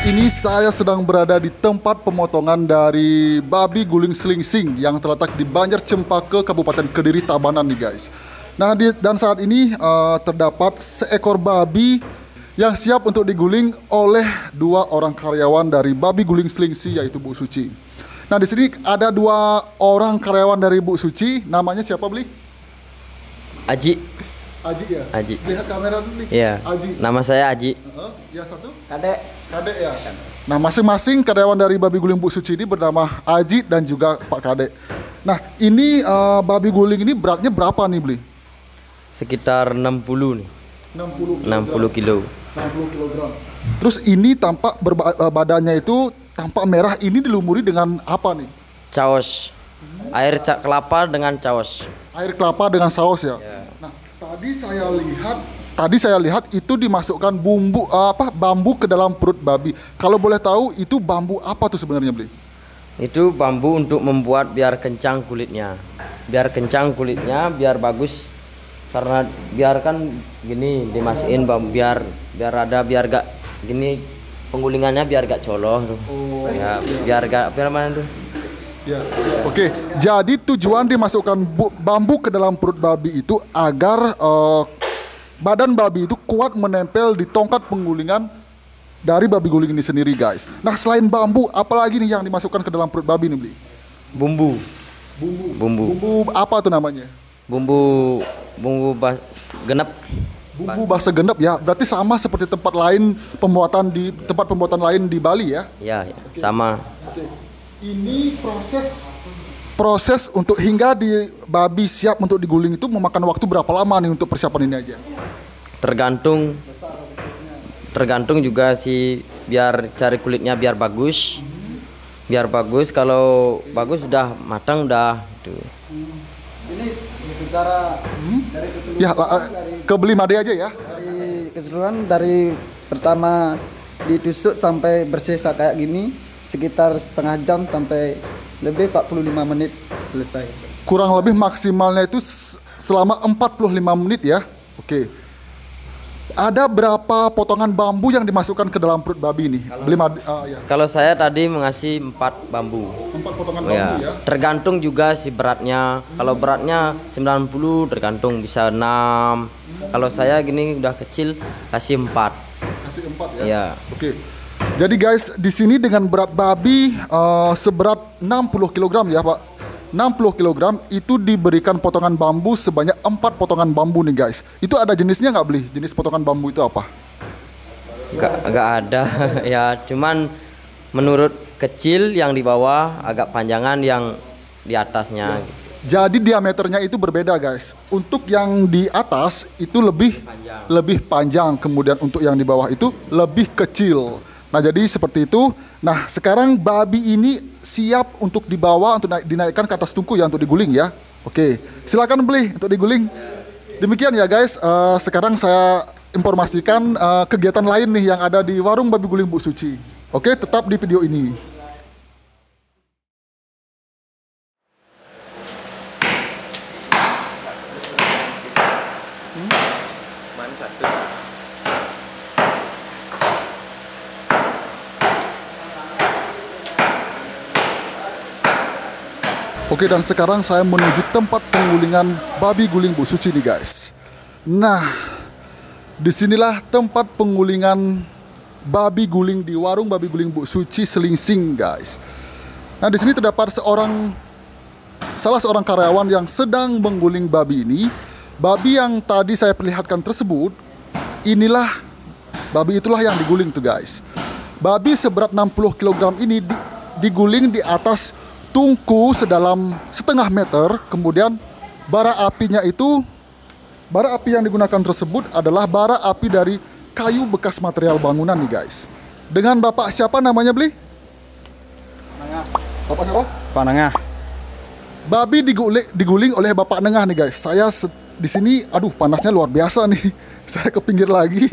ini saya sedang berada di tempat pemotongan dari babi guling selingsing yang terletak di Banjar Cempaka, Kabupaten Kediri, Tabanan nih guys. Nah, dan saat ini terdapat seekor babi yang siap untuk diguling oleh 2 orang karyawan dari babi guling selingsing, yaitu Bu Suci. Nah, di sini ada 2 orang karyawan dari Bu Suci. Namanya siapa, Bli? Aji. Aji ya? Aji. Lihat kamera dulu nih. Iya. Aji. Nama saya Aji. Yang satu? Kadek. Kadek ya? Nah, masing-masing karyawan dari babi guling Bu Suci ini bernama Aji dan juga Pak Kadek. Nah, ini babi guling ini beratnya berapa nih, Bli? Sekitar 60 nih. 60 kilo. 60 kilogram. Terus ini tampak badannya itu tampak merah, ini dilumuri dengan apa nih? Caos. Air kelapa dengan caos. Air kelapa dengan saus ya? Nah, tadi saya lihat itu dimasukkan bambu ke dalam perut babi. Kalau boleh tahu itu bambu apa tuh sebenarnya, Bli? Itu bambu untuk membuat biar kencang kulitnya. Biar kencang kulitnya, biar bagus. Karena biar kan gini dimasukin bambu biar gak gini penggulingannya biar gak coloh tuh. Ya, biar mana tuh? Ya. Oke, jadi tujuan dimasukkan bambu ke dalam perut babi itu agar badan babi itu kuat menempel di tongkat penggulingan dari babi guling ini sendiri, guys. Nah, selain bambu, apalagi nih yang dimasukkan ke dalam perut babi nih, Bli? Bumbu apa tuh namanya? Bumbu genep. Bumbu bahasa genep ya. Berarti sama seperti tempat pembuatan lain di Bali ya? Ya, sama. Oke. Ini proses untuk hingga di babi siap untuk diguling itu memakan waktu berapa lama nih untuk persiapan ini aja? Tergantung juga sih, biar cari kulitnya biar bagus. Biar bagus, kalau bagus udah matang udah tuh. Ini secara dari keseluruhan Ya, ke Beli Made aja ya. dari keseluruhan dari pertama ditusuk sampai bersih kayak gini sekitar setengah jam sampai lebih 45 menit selesai. Kurang lebih maksimalnya itu selama 45 menit ya. Oke. Ada berapa potongan bambu yang dimasukkan ke dalam perut babi ini? Ya. Kalau saya tadi mengasih 4 bambu. 4 potongan Oh, bambu ya. Tergantung juga si beratnya. Kalau beratnya 90 tergantung bisa 6. Kalau saya gini udah kecil kasih 4. Kasih 4 ya. Iya. Oke. Jadi guys, di sini dengan berat babi seberat 60 kg ya, Pak. 60 kg itu diberikan potongan bambu sebanyak 4 potongan bambu nih, guys. Itu ada jenisnya nggak, Beli? Jenis potongan bambu itu apa? Nggak ada. Ya, cuman menurut kecil yang di bawah, agak panjangan yang di atasnya. Jadi diameternya itu berbeda, guys. Untuk yang di atas itu lebih panjang, kemudian untuk yang di bawah itu lebih kecil. Nah, jadi seperti itu. Nah, sekarang babi ini siap untuk dibawa untuk dinaikkan ke atas tungku ya, untuk diguling ya. Oke, silakan Beli untuk diguling. Demikian ya guys. Sekarang saya informasikan kegiatan lain nih yang ada di warung babi guling Bu Suci. Oke, tetap di video ini. Oke, dan sekarang saya menuju tempat penggulingan babi guling Bu Suci nih guys. Nah, disinilah tempat penggulingan babi guling di warung babi guling Bu Suci Selingsing guys. Nah, di sini terdapat salah seorang karyawan yang sedang mengguling babi ini. Babi yang tadi saya perlihatkan tersebut, babi itulah yang diguling tuh guys. Babi seberat 60 kg ini diguling di atas tungku sedalam setengah meter. Kemudian bara api yang digunakan tersebut adalah bara api dari kayu bekas material bangunan nih guys. Dengan Bapak siapa namanya, Beli? Bapak siapa? Pak Nengah. Babi diguling oleh Bapak Nengah nih guys. Saya di sini, aduh panasnya luar biasa nih. Saya ke pinggir lagi.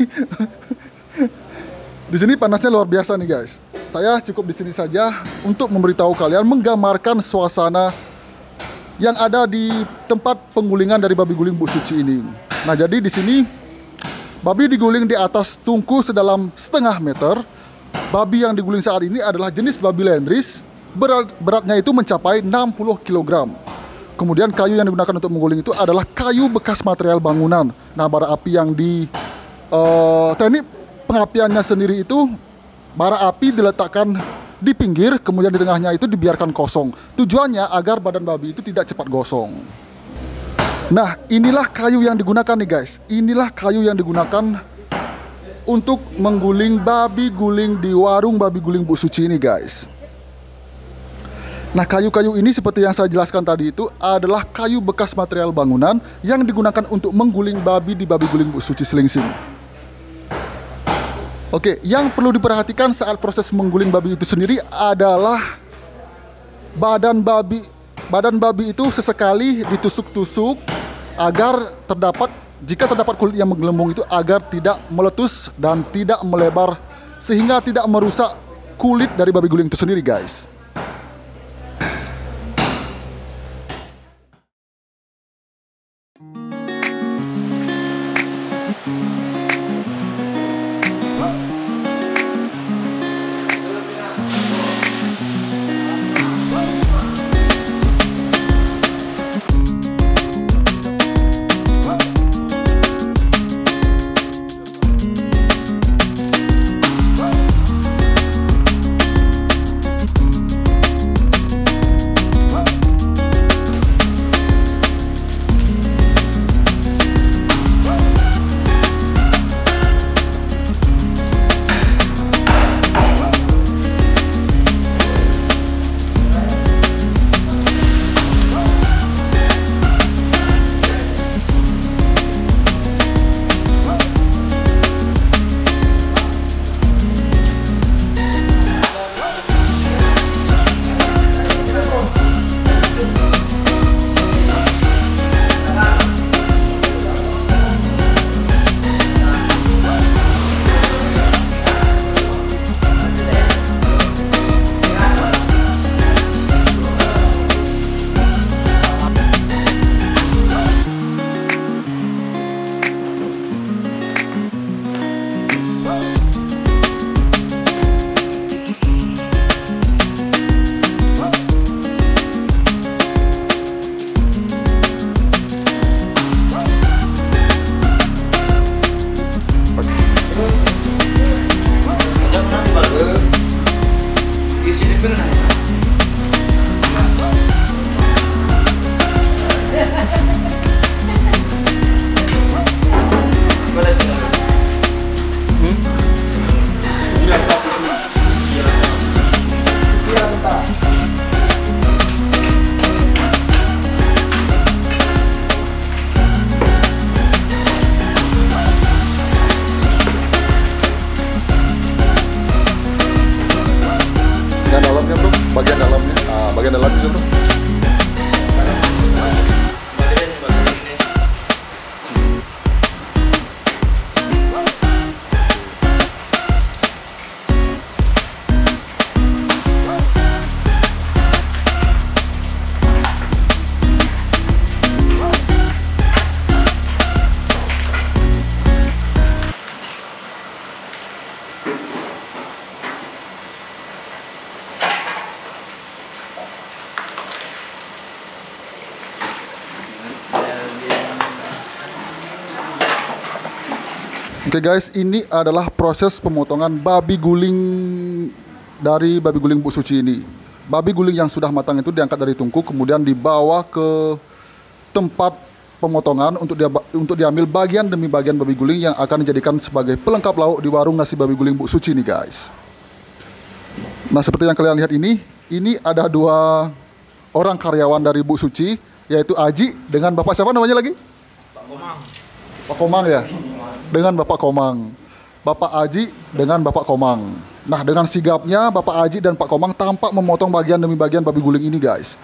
Di sini panasnya luar biasa nih guys. Saya cukup di sini saja untuk memberitahu kalian, menggambarkan suasana yang ada di tempat penggulingan dari babi guling Bu Suci ini. Nah, jadi di sini babi diguling di atas tungku sedalam setengah meter babi yang diguling saat ini adalah jenis babi Landrace. Beratnya itu mencapai 60 kg. Kemudian kayu yang digunakan untuk mengguling itu adalah kayu bekas material bangunan. Nah, bara api yang di teknik pengapiannya sendiri itu, bara api diletakkan di pinggir, kemudian di tengahnya itu dibiarkan kosong. Tujuannya agar badan babi itu tidak cepat gosong. Nah, inilah kayu yang digunakan nih guys. Inilah kayu yang digunakan untuk mengguling babi guling di warung babi guling Bu Suci ini guys. Nah, kayu-kayu ini seperti yang saya jelaskan tadi itu adalah kayu bekas material bangunan yang digunakan untuk mengguling babi di babi guling Bu Suci Selingsing. Oke, yang perlu diperhatikan saat proses mengguling babi itu sendiri adalah badan babi itu sesekali ditusuk-tusuk agar jika terdapat kulit yang menggelembung itu agar tidak meletus dan tidak melebar sehingga tidak merusak kulit dari babi guling itu sendiri guys. Bagian dalamnya, bagian dalamnya bro. Oke guys, ini adalah proses pemotongan babi guling dari babi guling Bu Suci ini. Babi guling yang sudah matang itu diangkat dari tungku, kemudian dibawa ke tempat pemotongan untuk diambil bagian demi bagian babi guling yang akan dijadikan sebagai pelengkap lauk di warung nasi babi guling Bu Suci ini guys. Nah, seperti yang kalian lihat ini ada dua orang karyawan dari Bu Suci, yaitu Aji dengan Bapak siapa namanya lagi? Pak Komang. Pak Komang ya? Dengan Bapak Komang. Bapak Aji dengan Bapak Komang. Nah, dengan sigapnya Bapak Aji dan Pak Komang tampak memotong bagian demi bagian babi guling ini guys.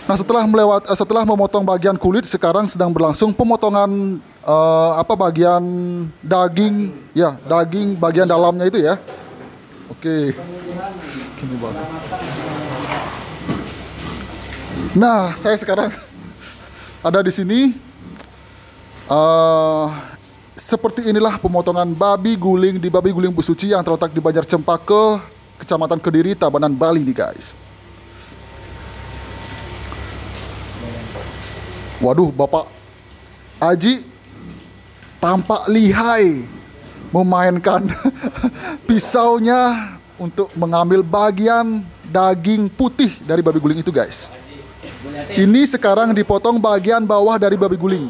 Nah, setelah memotong bagian kulit, sekarang sedang berlangsung pemotongan bagian daging, ya, daging bagian dalamnya itu ya. Oke. Nah, saya sekarang ada di sini. seperti inilah pemotongan babi guling di Babi Guling Bu Suci yang terletak di Banjar Cempaka, Kecamatan Kediri, Tabanan, Bali nih guys. Waduh, Bapak Aji tampak lihai memainkan pisaunya untuk mengambil bagian daging putih dari babi guling itu guys. Ini sekarang dipotong bagian bawah dari babi guling.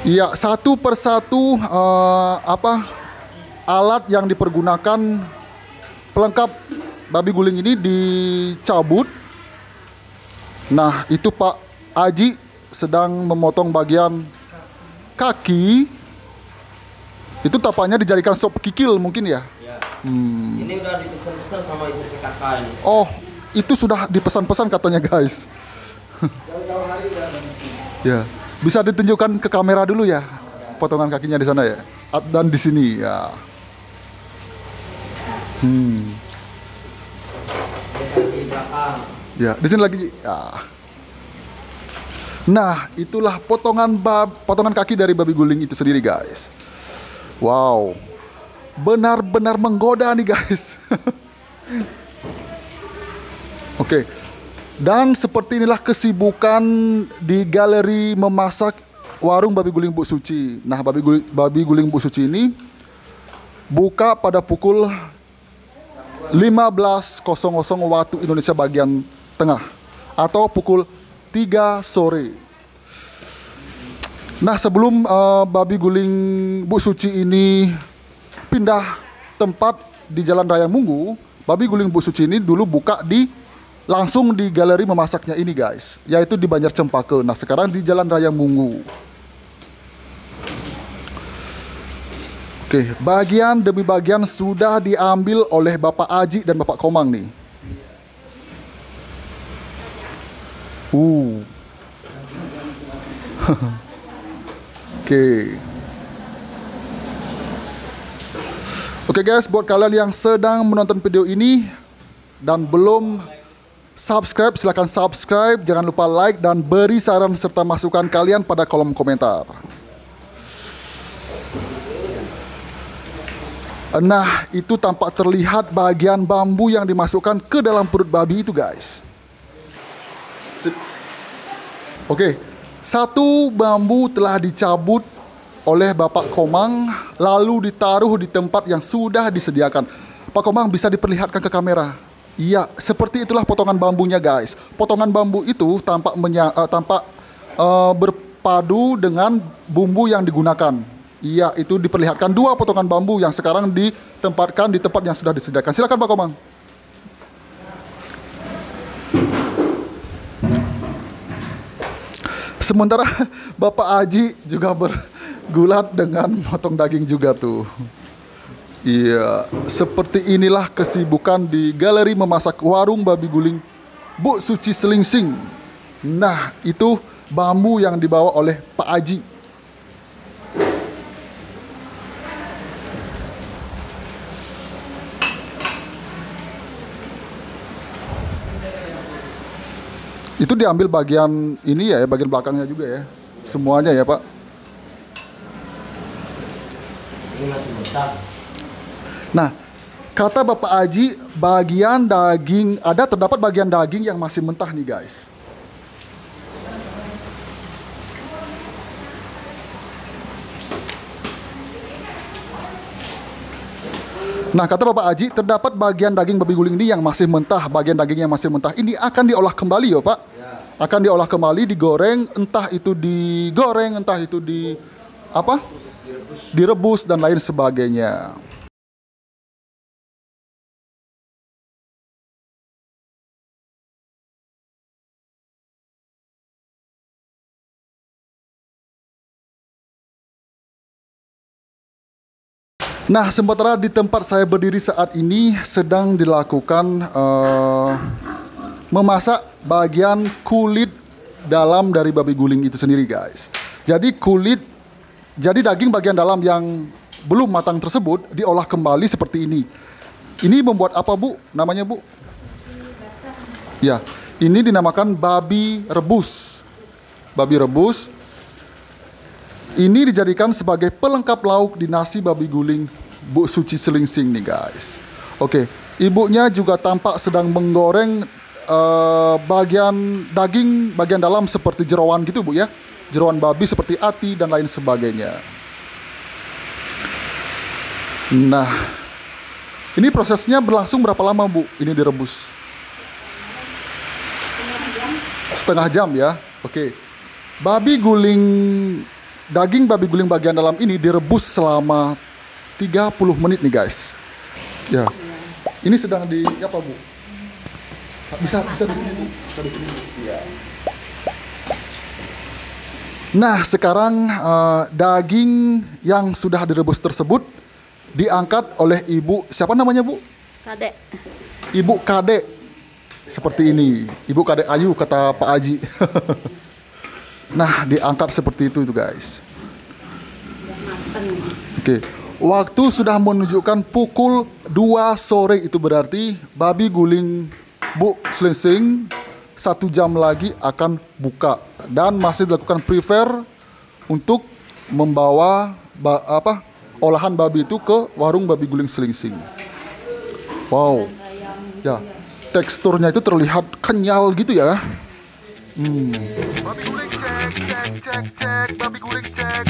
Iya, satu persatu alat yang dipergunakan pelengkap babi guling ini dicabut. Nah, itu Pak Aji sedang memotong bagian kaki. Itu tampaknya dijadikan sop kikil mungkin ya? Ini udah dipesan-pesan sama ibu kakak ini. Oh, itu sudah dipesan-pesan katanya guys. Ya, bisa ditunjukkan ke kamera dulu ya, potongan kakinya di sana ya, dan di sini ya. Ya, di sini lagi. Ya. Nah, itulah potongan kaki dari babi guling itu sendiri guys. Wow, benar-benar menggoda nih guys. Oke. Dan seperti inilah kesibukan di galeri memasak warung Babi Guling Bu Suci. Nah, Babi Guling Bu Suci ini buka pada pukul 15.00 waktu Indonesia bagian tengah atau pukul 3 sore. Nah, sebelum Babi Guling Bu Suci ini pindah tempat di Jalan Raya Munggu, Babi Guling Bu Suci ini dulu buka langsung di galeri memasaknya ini guys, yaitu di Banjar Cempaka. Nah, sekarang di Jalan Raya Munggu. Oke, bagian demi bagian sudah diambil oleh Bapak Aji dan Bapak Komang nih. Oke. Oke guys, buat kalian yang sedang menonton video ini dan belum subscribe, silahkan subscribe. Jangan lupa like dan beri saran serta masukan kalian pada kolom komentar. Nah, itu tampak terlihat bagian bambu yang dimasukkan ke dalam perut babi itu guys. Oke, satu bambu telah dicabut oleh Bapak Komang, lalu ditaruh di tempat yang sudah disediakan. Pak Komang, bisa diperlihatkan ke kamera? Iya, seperti itulah potongan bambunya guys. Potongan bambu itu tampak berpadu dengan bumbu yang digunakan. Iya, itu diperlihatkan 2 potongan bambu yang sekarang ditempatkan di tempat yang sudah disediakan. Silakan Pak Komang. Sementara Bapak Aji juga bergulat dengan potong daging juga tuh. Iya, seperti inilah kesibukan di galeri memasak warung Babi Guling Bu Suci Selingsing. Nah, itu bambu yang dibawa oleh Pak Aji. Itu diambil bagian ini ya, bagian belakangnya juga ya. Semuanya ya, Pak. Ini masih mentah. Nah, kata Bapak Aji, bagian daging, terdapat bagian daging yang masih mentah nih guys. Nah, kata Bapak Aji, terdapat bagian daging babi guling ini yang masih mentah. Bagian daging yang masih mentah ini akan diolah kembali ya Pak. Akan diolah kembali, digoreng, entah itu digoreng, entah itu direbus dan lain sebagainya. Nah, sementara di tempat saya berdiri saat ini sedang dilakukan memasak bagian kulit dalam dari babi guling itu sendiri, guys. Jadi daging bagian dalam yang belum matang tersebut diolah kembali seperti ini. Ini membuat apa, Bu? Namanya, Bu? Ya, ini dinamakan babi rebus. Babi rebus. Ini dijadikan sebagai pelengkap lauk di nasi babi guling Bu Suci Selingsing nih guys. Oke, ibunya juga tampak sedang menggoreng bagian daging bagian dalam seperti jerawan gitu Bu ya. Jerawan babi seperti ati dan lain sebagainya. Nah, ini prosesnya berlangsung berapa lama Bu? Ini direbus? Setengah jam ya. Oke. Daging babi guling bagian dalam ini direbus selama 30 menit nih guys. Ya. Ini sedang di apa Bu? Bisa di sini Bu. Bisa di sini. Iya. Nah, sekarang daging yang sudah direbus tersebut diangkat oleh Ibu, siapa namanya Bu? Kadek. Ibu Kadek. Seperti ini. Ibu Kadek Ayu kata Pak Aji. Nah, diangkat seperti itu guys. Oke. Waktu sudah menunjukkan pukul 2 sore, itu berarti babi guling Bu Selingsing 1 jam lagi akan buka dan masih dilakukan prepare untuk membawa olahan babi itu ke warung babi guling Selingsing. Wow. Ya, teksturnya itu terlihat kenyal gitu ya. Babi guling cek, babi guling cek,